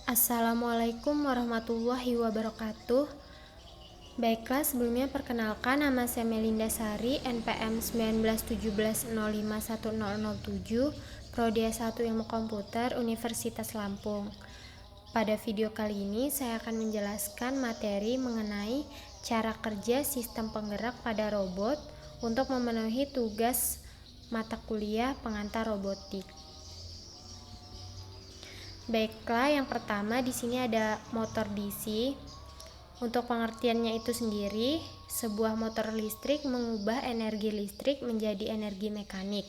Assalamualaikum warahmatullahi wabarakatuh. Baiklah, sebelumnya perkenalkan, nama saya Melinda Sari, NPM 1917051007, Prodi S1 Ilmu Komputer, Universitas Lampung. Pada video kali ini saya akan menjelaskan materi mengenai cara kerja sistem penggerak pada robot untuk memenuhi tugas mata kuliah pengantar robotik. Baiklah, yang pertama di sini ada motor DC. Untuk pengertiannya itu sendiri, sebuah motor listrik mengubah energi listrik menjadi energi mekanik.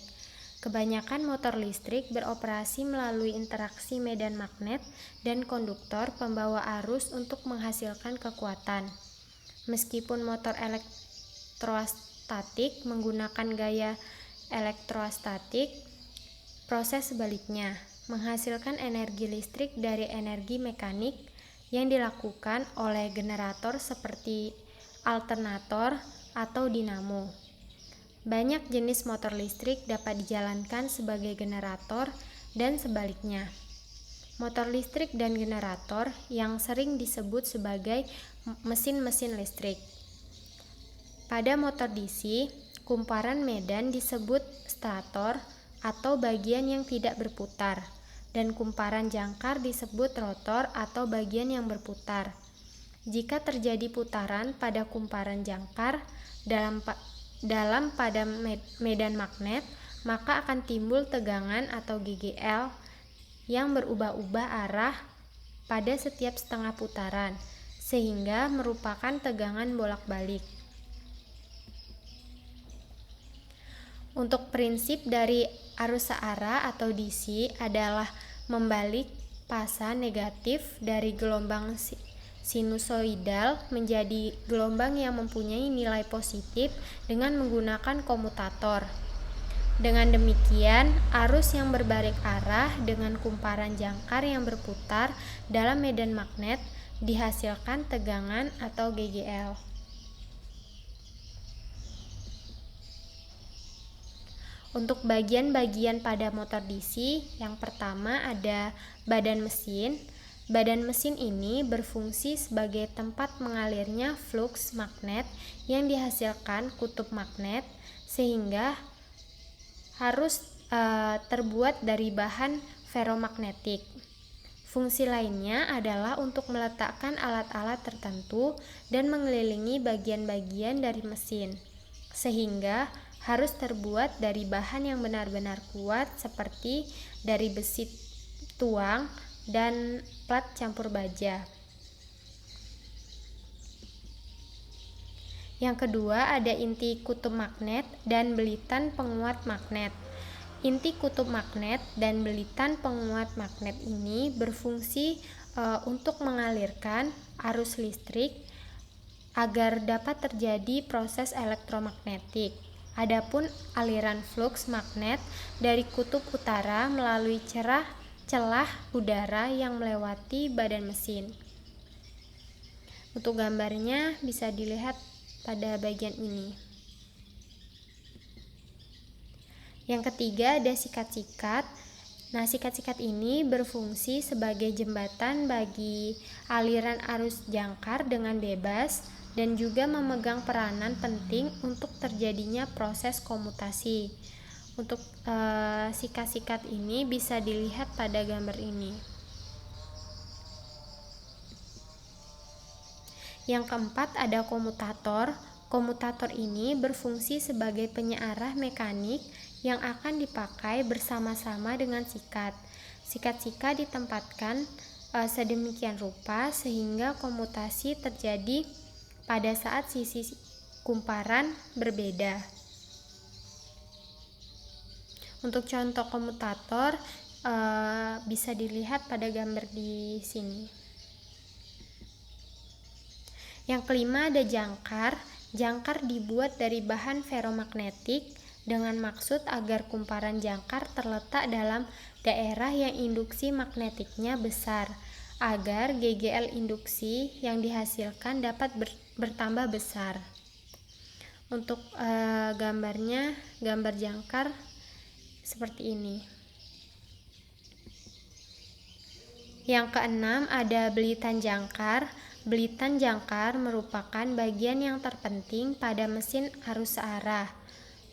Kebanyakan motor listrik beroperasi melalui interaksi medan magnet dan konduktor pembawa arus untuk menghasilkan kekuatan. Meskipun motor elektrostatik menggunakan gaya elektrostatik, proses sebaliknya, menghasilkan energi listrik dari energi mekanik yang dilakukan oleh generator seperti alternator atau dinamo. Banyak jenis motor listrik dapat dijalankan sebagai generator dan sebaliknya. Motor listrik dan generator yang sering disebut sebagai mesin-mesin listrik. Pada motor DC, kumparan medan disebut stator atau bagian yang tidak berputar, dan kumparan jangkar disebut rotor atau bagian yang berputar. Jika terjadi putaran pada kumparan jangkar dalam pada medan magnet, maka akan timbul tegangan atau GGL yang berubah-ubah arah pada setiap setengah putaran, sehingga merupakan tegangan bolak-balik. Untuk prinsip dari arus searah atau DC adalah membalik pasa negatif dari gelombang sinusoidal menjadi gelombang yang mempunyai nilai positif dengan menggunakan komutator. Dengan demikian, arus yang berbalik arah dengan kumparan jangkar yang berputar dalam medan magnet dihasilkan tegangan atau GGL. Untuk bagian-bagian pada motor DC, yang pertama ada badan mesin. Badan mesin ini berfungsi sebagai tempat mengalirnya fluks magnet yang dihasilkan kutub magnet, sehingga harus terbuat dari bahan ferromagnetik. Fungsi lainnya adalah untuk meletakkan alat-alat tertentu dan mengelilingi bagian-bagian dari mesin, sehingga harus terbuat dari bahan yang benar-benar kuat seperti dari besi tuang dan plat campur baja. Yang kedua ada inti kutub magnet dan belitan penguat magnet. Inti kutub magnet dan belitan penguat magnet ini berfungsi untuk mengalirkan arus listrik agar dapat terjadi proses elektromagnetik. Adapun aliran fluks magnet dari kutub utara melalui celah udara yang melewati badan mesin. Untuk gambarnya bisa dilihat pada bagian ini. Yang ketiga ada sikat-sikat. Nah, sikat-sikat ini berfungsi sebagai jembatan bagi aliran arus jangkar dengan bebas dan juga memegang peranan penting untuk terjadinya proses komutasi. Untuk sikat-sikat ini bisa dilihat pada gambar ini. Yang keempat ada komutator. Komutator ini berfungsi sebagai penyearah mekanik yang akan dipakai bersama-sama dengan sikat. Sikat-sikat ditempatkan sedemikian rupa sehingga komutasi terjadi pada saat sisi kumparan berbeda. Untuk contoh komutator bisa dilihat pada gambar di sini. Yang kelima ada jangkar. Jangkar dibuat dari bahan ferromagnetik dengan maksud agar kumparan jangkar terletak dalam daerah yang induksi magnetiknya besar, agar GGL induksi yang dihasilkan dapat bertambah besar. Untuk gambarnya, gambar jangkar, seperti ini. Yang keenam ada belitan jangkar. Belitan jangkar merupakan bagian yang terpenting pada mesin arus searah,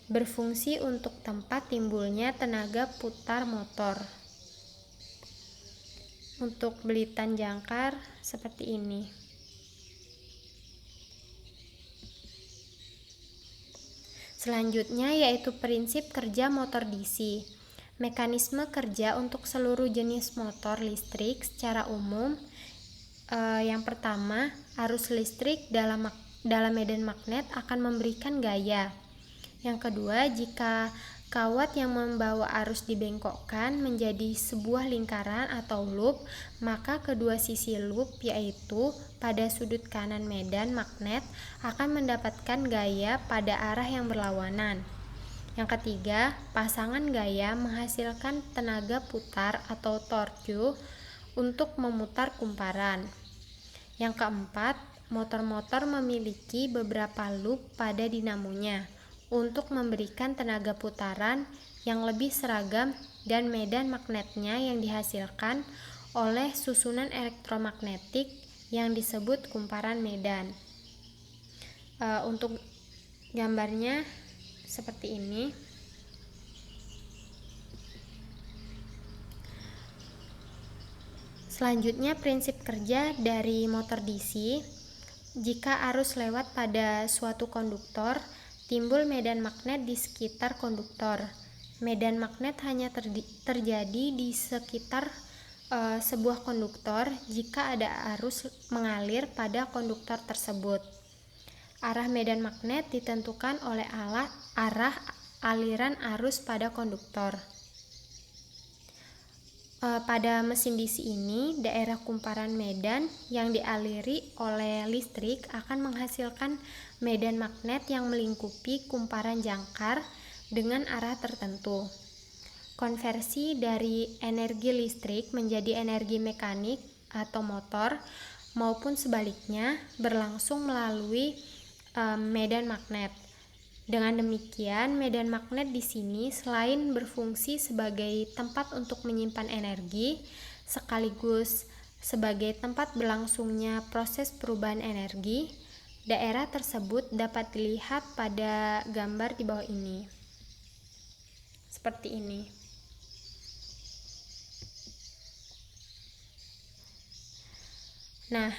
berfungsi untuk tempat timbulnya tenaga putar motor. Untuk belitan jangkar seperti ini. Selanjutnya yaitu prinsip kerja motor DC. Mekanisme kerja untuk seluruh jenis motor listrik secara umum. Yang pertama, arus listrik dalam medan magnet akan memberikan gaya. Yang kedua, jika kawat yang membawa arus dibengkokkan menjadi sebuah lingkaran atau loop, maka kedua sisi loop, yaitu pada sudut kanan medan magnet, akan mendapatkan gaya pada arah yang berlawanan. Yang ketiga, pasangan gaya menghasilkan tenaga putar atau torque untuk memutar kumparan. Yang keempat, motor-motor memiliki beberapa loop pada dinamonya untuk memberikan tenaga putaran yang lebih seragam dan medan magnetnya yang dihasilkan oleh susunan elektromagnetik yang disebut kumparan medan. Untuk gambarnya seperti ini. Selanjutnya prinsip kerja dari motor DC. Jika arus lewat pada suatu konduktor, timbul medan magnet di sekitar konduktor. Medan magnet hanya terjadi di sekitar sebuah konduktor jika ada arus mengalir pada konduktor tersebut. Arah medan magnet ditentukan oleh arah aliran arus pada konduktor. Pada mesin DC ini, daerah kumparan medan yang dialiri oleh listrik akan menghasilkan medan magnet yang melingkupi kumparan jangkar dengan arah tertentu. Konversi dari energi listrik menjadi energi mekanik atau motor maupun sebaliknya berlangsung melalui medan magnet. Dengan demikian, medan magnet di sini selain berfungsi sebagai tempat untuk menyimpan energi, sekaligus sebagai tempat berlangsungnya proses perubahan energi. Daerah tersebut dapat dilihat pada gambar di bawah ini. Seperti ini. Nah,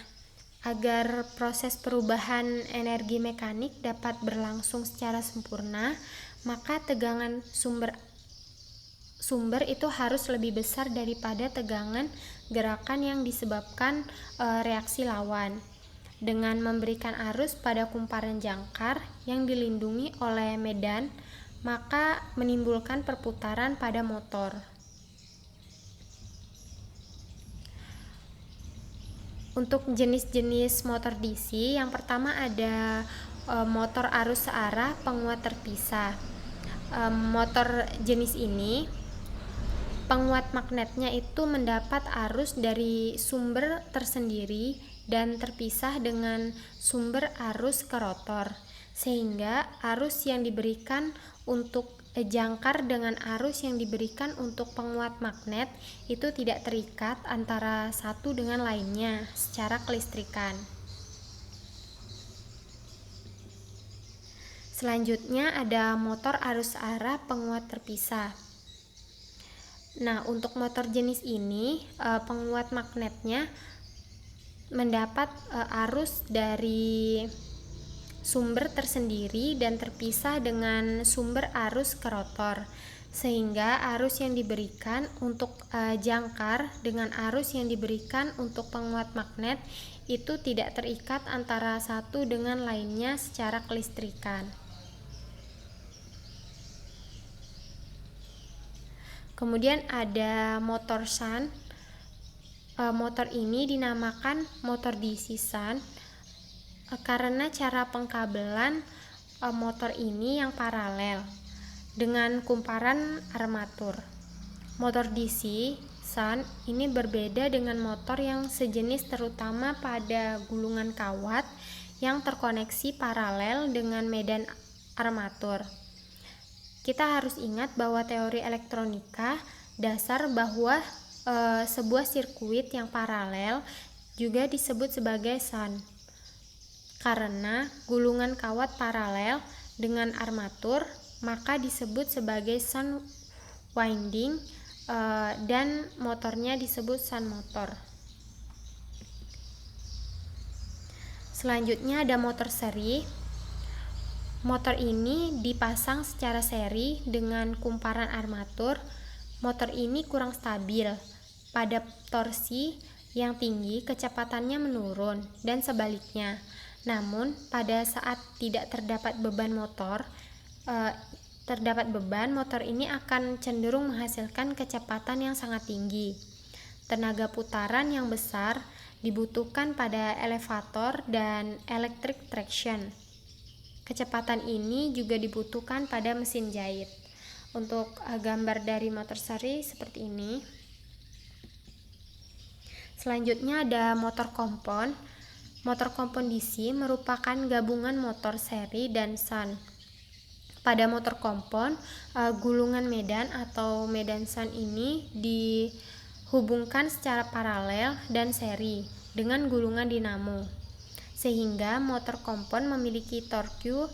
agar proses perubahan energi mekanik dapat berlangsung secara sempurna, maka tegangan sumber itu harus lebih besar daripada tegangan gerakan yang disebabkan reaksi lawan. Dengan memberikan arus pada kumparan jangkar yang dilindungi oleh medan, maka menimbulkan perputaran pada motor. Untuk jenis-jenis motor DC, yang pertama ada motor arus searah penguat terpisah. Motor jenis ini, penguat magnetnya itu mendapat arus dari sumber tersendiri dan terpisah dengan sumber arus ke rotor, sehingga arus yang diberikan untuk jangkar dengan arus yang diberikan untuk penguat magnet itu tidak terikat antara satu dengan lainnya secara kelistrikan. Selanjutnya ada motor arus arah penguat terpisah. Nah, untuk motor jenis ini penguat magnetnya mendapat arus dari sumber tersendiri dan terpisah dengan sumber arus ke rotor, sehingga arus yang diberikan untuk jangkar dengan arus yang diberikan untuk penguat magnet itu tidak terikat antara satu dengan lainnya secara kelistrikan. Kemudian ada motor shunt. Motor ini dinamakan motor DC shunt karena cara pengkabelan motor ini yang paralel dengan kumparan armatur. Motor DC shunt ini berbeda dengan motor yang sejenis, terutama pada gulungan kawat yang terkoneksi paralel dengan medan armatur. Kita harus ingat bahwa teori elektronika dasar bahwa sebuah sirkuit yang paralel juga disebut sebagai shunt, karena gulungan kawat paralel dengan armatur maka disebut sebagai shunt winding, dan motornya disebut shunt motor. Selanjutnya ada motor seri. Motor ini dipasang secara seri dengan kumparan armatur. Motor ini kurang stabil. Pada torsi yang tinggi kecepatannya menurun dan sebaliknya. Namun pada saat tidak terdapat beban motor ini akan cenderung menghasilkan kecepatan yang sangat tinggi. Tenaga putaran yang besar dibutuhkan pada elevator dan electric traction. Kecepatan ini juga dibutuhkan pada mesin jahit. Untuk gambar dari motor seri seperti ini. Selanjutnya ada motor kompon. Motor kompon DC merupakan gabungan motor seri dan shunt. Pada motor kompon, gulungan medan atau medan shunt ini dihubungkan secara paralel dan seri dengan gulungan dinamo, sehingga motor kompon memiliki torque,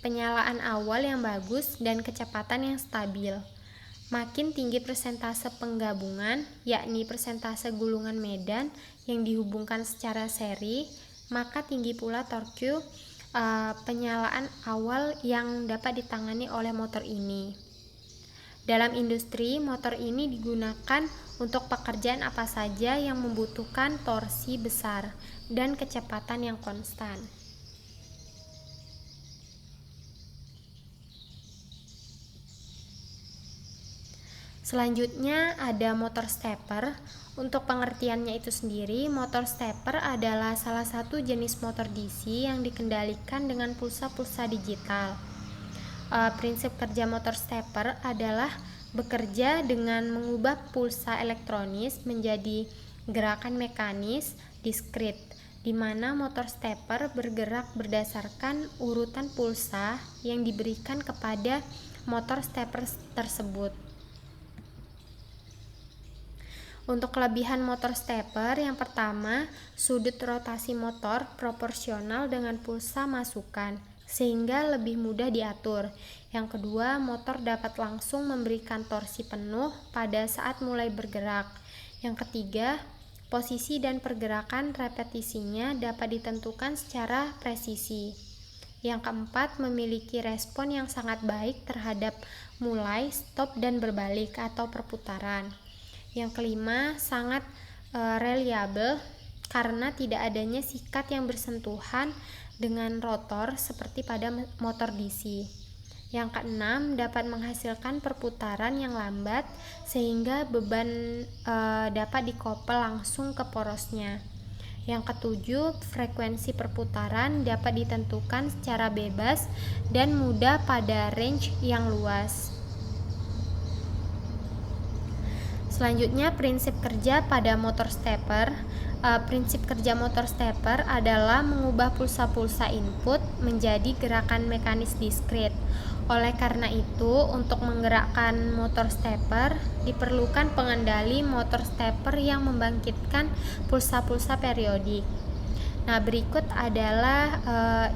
penyalaan awal yang bagus, dan kecepatan yang stabil. Makin tinggi persentase penggabungan, yakni persentase gulungan medan yang dihubungkan secara seri, maka tinggi pula torque penyalaan awal yang dapat ditangani oleh motor ini. Dalam industri, motor ini digunakan untuk pekerjaan apa saja yang membutuhkan torsi besar dan kecepatan yang konstan. Selanjutnya ada motor stepper. Untuk pengertiannya itu sendiri, motor stepper adalah salah satu jenis motor DC yang dikendalikan dengan pulsa-pulsa digital. Prinsip kerja motor stepper adalah bekerja dengan mengubah pulsa elektronis menjadi gerakan mekanis diskrit, di mana motor stepper bergerak berdasarkan urutan pulsa yang diberikan kepada motor stepper tersebut. Untuk kelebihan motor stepper, yang pertama, sudut rotasi motor proporsional dengan pulsa masukan, sehingga lebih mudah diatur. Yang kedua, motor dapat langsung memberikan torsi penuh pada saat mulai bergerak. Yang ketiga, posisi dan pergerakan repetisinya dapat ditentukan secara presisi. Yang keempat, memiliki respon yang sangat baik terhadap mulai, stop, dan berbalik atau perputaran. Yang kelima, sangat reliable karena tidak adanya sikat yang bersentuhan dengan rotor seperti pada motor DC. Yang keenam, dapat menghasilkan perputaran yang lambat sehingga beban dapat dikoppel langsung ke porosnya. Yang ketujuh, frekuensi perputaran dapat ditentukan secara bebas dan mudah pada range yang luas. Selanjutnya, prinsip kerja pada motor stepper. Prinsip kerja motor stepper adalah mengubah pulsa-pulsa input menjadi gerakan mekanis diskrit. Oleh karena itu, untuk menggerakkan motor stepper diperlukan pengendali motor stepper yang membangkitkan pulsa-pulsa periodik. Nah, berikut adalah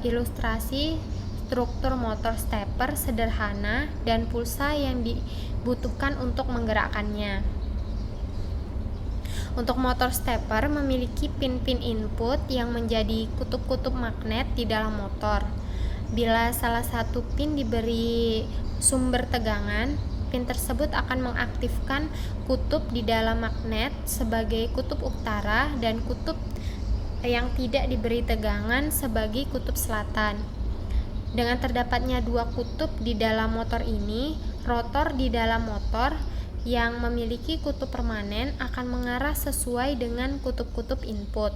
ilustrasi struktur motor stepper sederhana dan pulsa yang dibutuhkan untuk menggerakkannya. Untuk motor stepper memiliki pin-pin input yang menjadi kutub-kutub magnet di dalam motor. Bila salah satu pin diberi sumber tegangan, pin tersebut akan mengaktifkan kutub di dalam magnet sebagai kutub utara dan kutub yang tidak diberi tegangan sebagai kutub selatan. Dengan terdapatnya dua kutub di dalam motor ini, rotor di dalam motor yang memiliki kutub permanen akan mengarah sesuai dengan kutub-kutub input.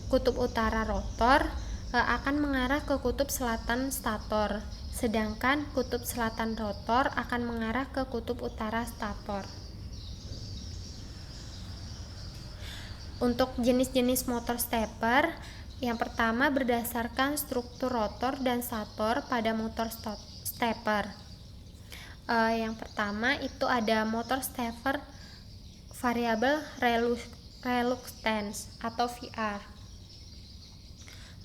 Kutub utara rotor akan mengarah ke kutub selatan stator, sedangkan kutub selatan rotor akan mengarah ke kutub utara stator. Untuk jenis-jenis motor stepper, yang pertama berdasarkan struktur rotor dan stator pada motor stepper. Yang pertama itu ada motor stepper variable reluctance atau VR.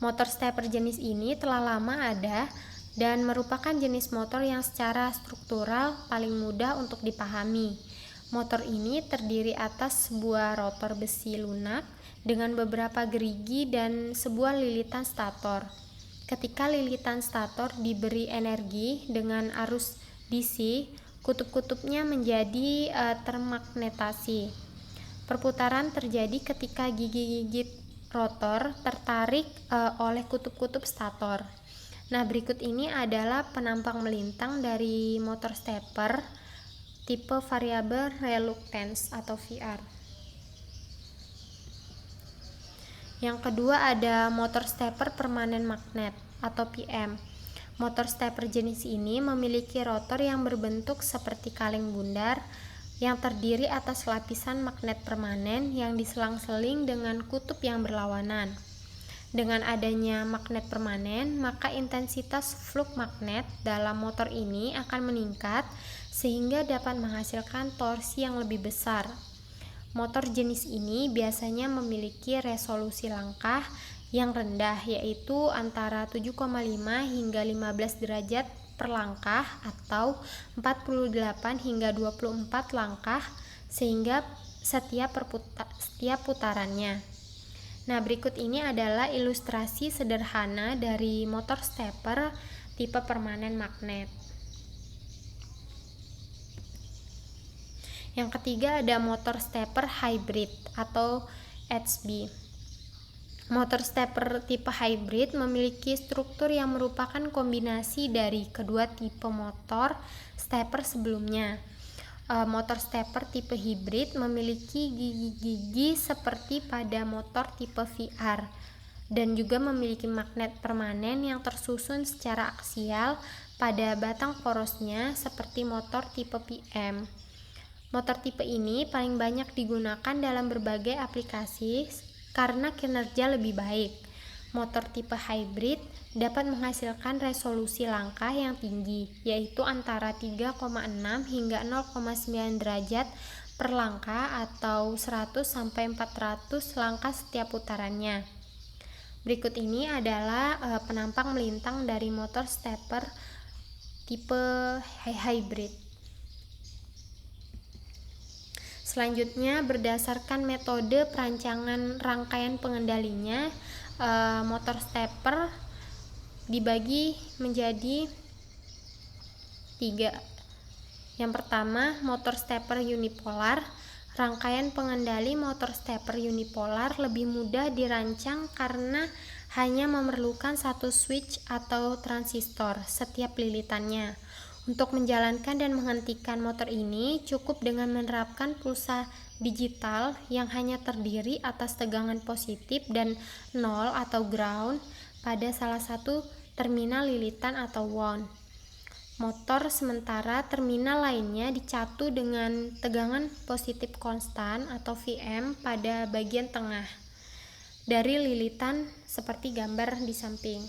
Motor stepper jenis ini telah lama ada dan merupakan jenis motor yang secara struktural paling mudah untuk dipahami. Motor ini terdiri atas sebuah rotor besi lunak dengan beberapa gerigi dan sebuah lilitan stator. Ketika lilitan stator diberi energi dengan arus DC, kutub-kutubnya menjadi termagnetasi. Perputaran terjadi ketika gigi-gigi rotor tertarik oleh kutub-kutub stator. Nah, berikut ini adalah penampang melintang dari motor stepper tipe variable reluctance atau VR. Yang kedua ada motor stepper permanen magnet atau PM. Motor stepper jenis ini memiliki rotor yang berbentuk seperti kaleng bundar yang terdiri atas lapisan magnet permanen yang diselang-seling dengan kutub yang berlawanan. Dengan adanya magnet permanen, maka intensitas flux magnet dalam motor ini akan meningkat sehingga dapat menghasilkan torsi yang lebih besar. Motor jenis ini biasanya memiliki resolusi langkah yang rendah, yaitu antara 7,5 hingga 15 derajat per langkah atau 48 hingga 24 langkah sehingga setiap putarannya. Nah, berikut ini adalah ilustrasi sederhana dari motor stepper tipe permanen magnet. Yang ketiga ada motor stepper hybrid atau HB. Motor stepper tipe hybrid memiliki struktur yang merupakan kombinasi dari kedua tipe motor stepper sebelumnya. Motor stepper tipe hybrid memiliki gigi-gigi seperti pada motor tipe VR dan juga memiliki magnet permanen yang tersusun secara aksial pada batang porosnya seperti motor tipe PM. Motor tipe ini paling banyak digunakan dalam berbagai aplikasi karena kinerja lebih baik. Motor tipe hybrid dapat menghasilkan resolusi langkah yang tinggi, yaitu antara 3,6 hingga 0,9 derajat per langkah atau 100 sampai 400 langkah setiap putarannya. Berikut ini adalah penampang melintang dari motor stepper tipe hybrid. Selanjutnya, berdasarkan metode perancangan rangkaian pengendalinya, motor stepper dibagi menjadi 3. Yang pertama, motor stepper unipolar. Rangkaian pengendali motor stepper unipolar lebih mudah dirancang karena hanya memerlukan satu switch atau transistor setiap lilitannya. Untuk menjalankan dan menghentikan motor ini cukup dengan menerapkan pulsa digital yang hanya terdiri atas tegangan positif dan 0 atau ground pada salah satu terminal lilitan atau wound. Motor sementara terminal lainnya dicatu dengan tegangan positif konstan atau VM pada bagian tengah dari lilitan seperti gambar di samping.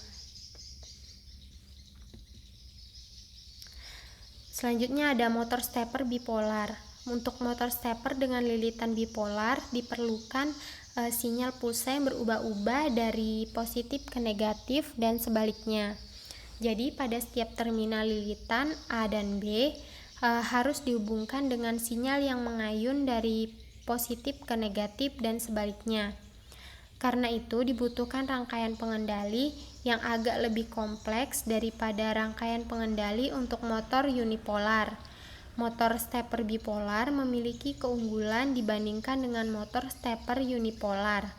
Selanjutnya ada motor stepper bipolar. Untuk motor stepper dengan lilitan bipolar diperlukan sinyal pulsa yang berubah-ubah dari positif ke negatif dan sebaliknya. Jadi pada setiap terminal lilitan A dan B harus dihubungkan dengan sinyal yang mengayun dari positif ke negatif dan sebaliknya. Karena itu dibutuhkan rangkaian pengendali yang agak lebih kompleks daripada rangkaian pengendali untuk motor unipolar. Motor stepper bipolar memiliki keunggulan dibandingkan dengan motor stepper unipolar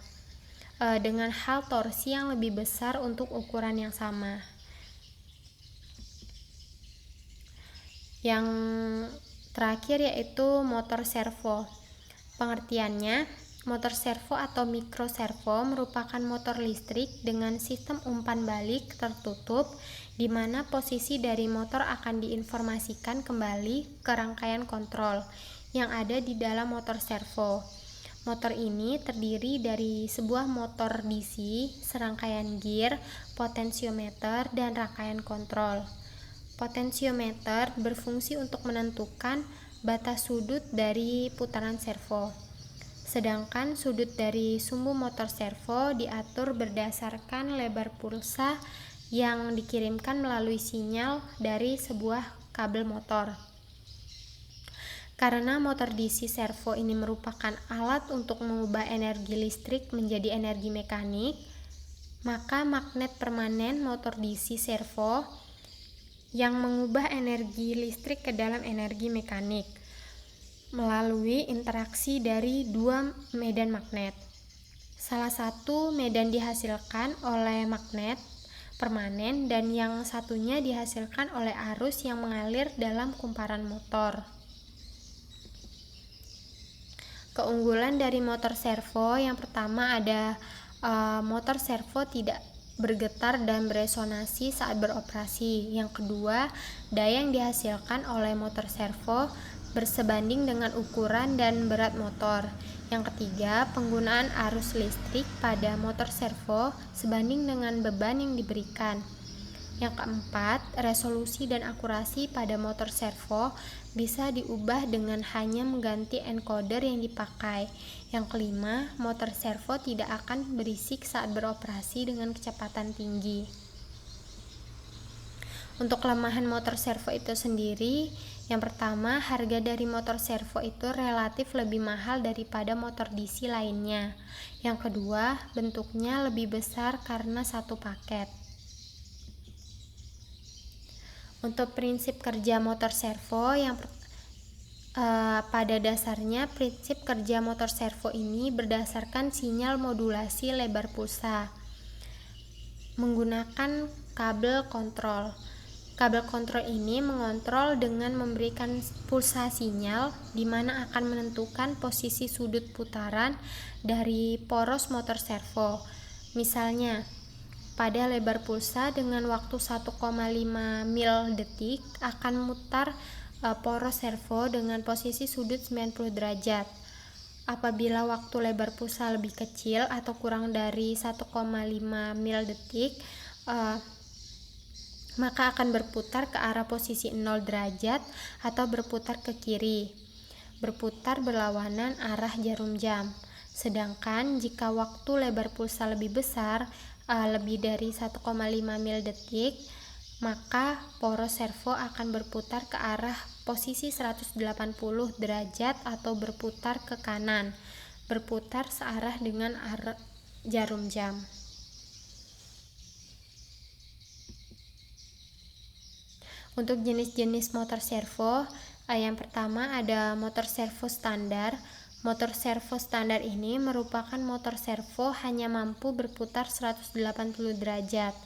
dengan hal torsi yang lebih besar untuk ukuran yang sama. Yang terakhir yaitu motor servo. Pengertiannya, motor servo atau mikro servo merupakan motor listrik dengan sistem umpan balik tertutup di mana posisi dari motor akan diinformasikan kembali ke rangkaian kontrol yang ada di dalam motor servo. Motor ini terdiri dari sebuah motor DC, serangkaian gear, potensiometer, dan rangkaian kontrol. Potensiometer berfungsi untuk menentukan batas sudut dari putaran servo. Sedangkan sudut dari sumbu motor servo diatur berdasarkan lebar pulsa yang dikirimkan melalui sinyal dari sebuah kabel motor. Karena motor DC servo ini merupakan alat untuk mengubah energi listrik menjadi energi mekanik, maka magnet permanen motor DC servo yang mengubah energi listrik ke dalam energi mekanik melalui interaksi dari dua medan magnet. Salah satu medan dihasilkan oleh magnet permanen dan yang satunya dihasilkan oleh arus yang mengalir dalam kumparan motor. Keunggulan dari motor servo yang pertama ada motor servo tidak bergetar dan beresonansi saat beroperasi. Yang kedua, daya yang dihasilkan oleh motor servo bersebanding dengan ukuran dan berat motor. Yang ketiga, penggunaan arus listrik pada motor servo sebanding dengan beban yang diberikan. Yang keempat, resolusi dan akurasi pada motor servo bisa diubah dengan hanya mengganti encoder yang dipakai. Yang kelima, motor servo tidak akan berisik saat beroperasi dengan kecepatan tinggi. Untuk kelemahan motor servo itu sendiri, yang pertama, harga dari motor servo itu relatif lebih mahal daripada motor DC lainnya. Yang kedua, bentuknya lebih besar karena satu paket. Untuk prinsip kerja motor servo pada dasarnya prinsip kerja motor servo ini berdasarkan sinyal modulasi lebar pulsa menggunakan kabel kontrol. Kabel kontrol ini mengontrol dengan memberikan pulsa sinyal di mana akan menentukan posisi sudut putaran dari poros motor servo. Misalnya, pada lebar pulsa dengan waktu 1,5 mil detik akan mutar poros servo dengan posisi sudut 90 derajat. Apabila waktu lebar pulsa lebih kecil atau kurang dari 1,5 mil detik, maka akan berputar ke arah posisi 0 derajat atau berputar ke kiri, berputar berlawanan arah jarum jam. Sedangkan jika waktu lebar pulsa lebih besar, lebih dari 1,5 mil detik, maka poros servo akan berputar ke arah posisi 180 derajat atau berputar ke kanan, berputar searah dengan arah jarum jam. Untuk jenis-jenis motor servo, yang pertama ada motor servo standar. Motor servo standar ini merupakan motor servo hanya mampu berputar 180 derajat.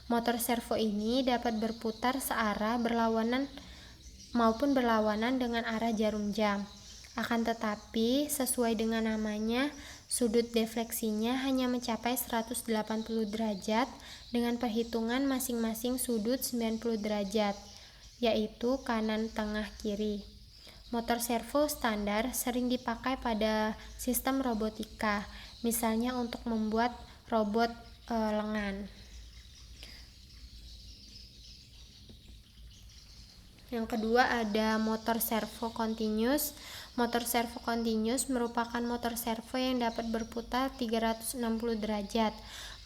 Motor servo ini dapat berputar searah berlawanan maupun berlawanan dengan arah jarum jam. Akan tetapi, sesuai dengan namanya, sudut defleksinya hanya mencapai 180 derajat dengan perhitungan masing-masing sudut 90 derajat, yaitu kanan, tengah, kiri. Motor servo standar sering dipakai pada sistem robotika, misalnya untuk membuat robot lengan. Yang kedua ada motor servo continuous. Motor servo continuous merupakan motor servo yang dapat berputar 360 derajat.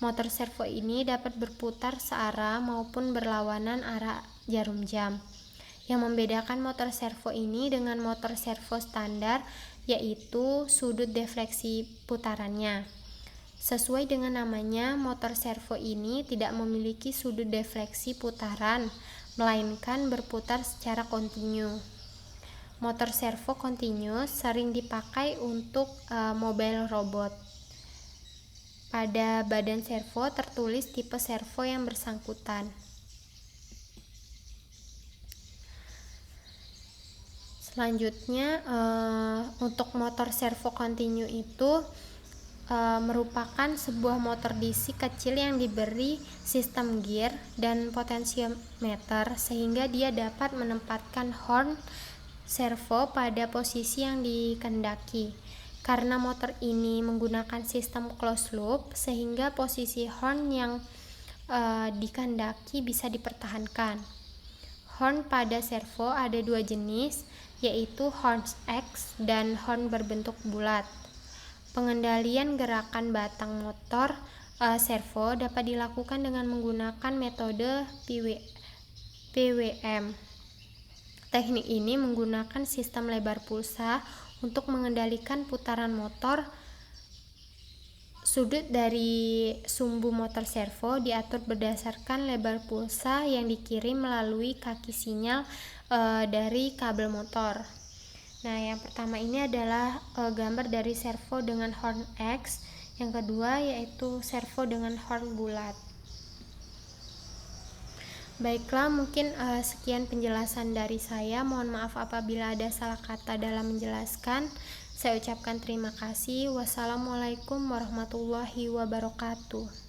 Motor servo ini dapat berputar searah maupun berlawanan arah jarum jam. Yang membedakan motor servo ini dengan motor servo standar yaitu sudut defleksi putarannya. Sesuai dengan namanya, motor servo ini tidak memiliki sudut defleksi putaran, melainkan berputar secara kontinu. Motor servo continuous sering dipakai untuk mobile robot. Pada badan servo tertulis tipe servo yang bersangkutan. Selanjutnya, untuk motor servo continue itu merupakan sebuah motor DC kecil yang diberi sistem gear dan potentiometer sehingga dia dapat menempatkan horn servo pada posisi yang dikehendaki. Karena motor ini menggunakan sistem closed loop sehingga posisi horn yang dikehendaki bisa dipertahankan. Horn pada servo ada dua jenis, yaitu horn X dan horn berbentuk bulat. Pengendalian gerakan batang motor servo dapat dilakukan dengan menggunakan metode PWM. Teknik ini menggunakan sistem lebar pulsa untuk mengendalikan putaran motor. Sudut dari sumbu motor servo diatur berdasarkan lebar pulsa yang dikirim melalui kaki sinyal dari kabel motor. Nah, yang pertama ini adalah gambar dari servo dengan horn X. Yang kedua yaitu servo dengan horn bulat. Baiklah, mungkin sekian penjelasan dari saya. Mohon maaf apabila ada salah kata dalam menjelaskan. Saya ucapkan terima kasih. Wassalamualaikum warahmatullahi wabarakatuh.